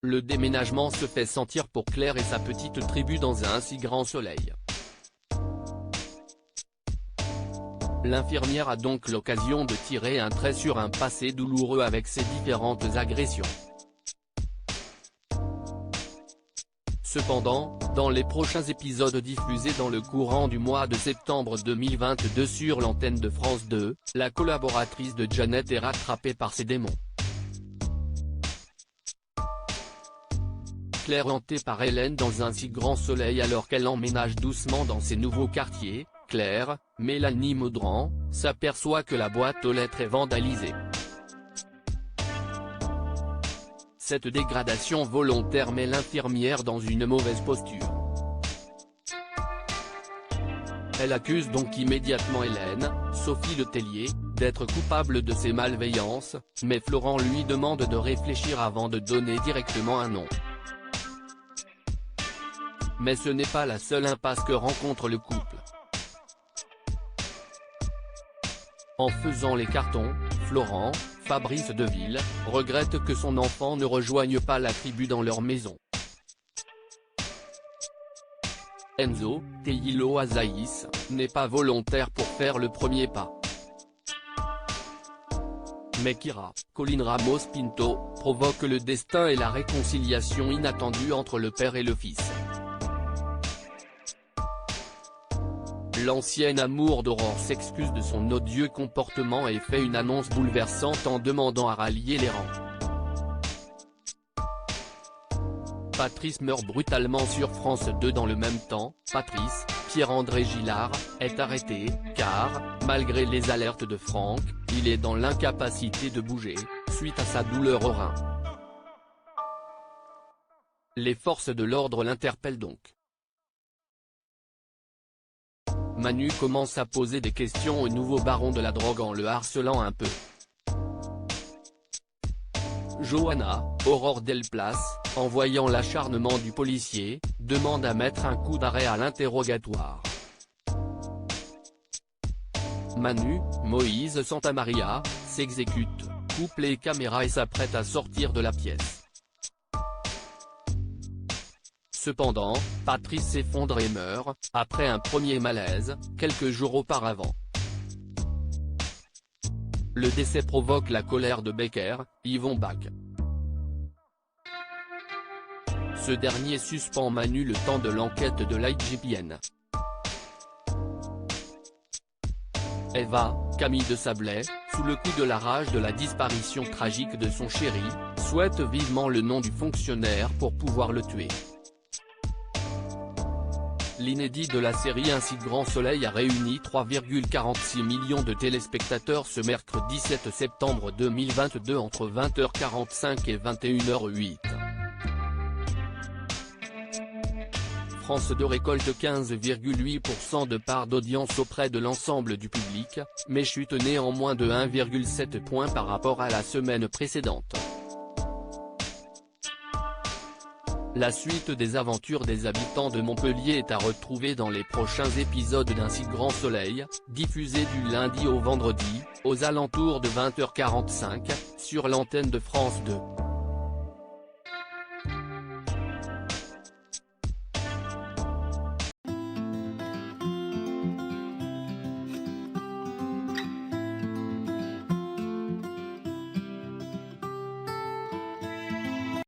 Le déménagement se fait sentir pour Claire et sa petite tribu dans un si grand soleil. L'infirmière a donc l'occasion de tirer un trait sur un passé douloureux avec ses différentes agressions. Cependant, dans les prochains épisodes diffusés dans le courant du mois de septembre 2022 sur l'antenne de France 2, la collaboratrice de Janet est rattrapée par ses démons. Claire hantée par Hélène dans un si grand soleil alors qu'elle emménage doucement dans ses nouveaux quartiers, Claire, Mélanie Maudran, s'aperçoit que la boîte aux lettres est vandalisée. Cette dégradation volontaire met l'infirmière dans une mauvaise posture. Elle accuse donc immédiatement Hélène, Sophie Letellier, d'être coupable de ces malveillances, mais Florent lui demande de réfléchir avant de donner directement un nom. Mais ce n'est pas la seule impasse que rencontre le couple. En faisant les cartons, Florent, Fabrice Deville, regrette que son enfant ne rejoigne pas la tribu dans leur maison. Enzo, Teilo Azaïs, n'est pas volontaire pour faire le premier pas. Mais Kira, Colin Ramos Pinto, provoque le destin et la réconciliation inattendue entre le père et le fils. L'ancien amour d'Aurore s'excuse de son odieux comportement et fait une annonce bouleversante en demandant à rallier les rangs. Patrice meurt brutalement sur France 2 dans le même temps. Patrice, Pierre-André Gillard, est arrêté, car, malgré les alertes de Franck, il est dans l'incapacité de bouger, suite à sa douleur au rein. Les forces de l'ordre l'interpellent donc. Manu commence à poser des questions au nouveau baron de la drogue en le harcelant un peu. Johanna, Aurore Delplace, en voyant l'acharnement du policier, demande à mettre un coup d'arrêt à l'interrogatoire. Manu, Moïse Santamaria, s'exécute, coupe les caméras et s'apprête à sortir de la pièce. Cependant, Patrice s'effondre et meurt, après un premier malaise, quelques jours auparavant. Le décès provoque la colère de Becker, Yvon Bach. Ce dernier suspend Manu le temps de l'enquête de l'IGPN. Eva, Camille de Sablé, sous le coup de la rage de la disparition tragique de son chéri, souhaite vivement le nom du fonctionnaire pour pouvoir le tuer. L'inédit de la série Un si grand soleil a réuni 3,46 millions de téléspectateurs ce mercredi 7 septembre 2022 entre 20h45 et 21h08. France 2 récolte 15,8% de part d'audience auprès de l'ensemble du public, mais chute néanmoins de 1,7 points par rapport à la semaine précédente. La suite des aventures des habitants de Montpellier est à retrouver dans les prochains épisodes d'Un si grand soleil, diffusé du lundi au vendredi, aux alentours de 20h45, sur l'antenne de France 2.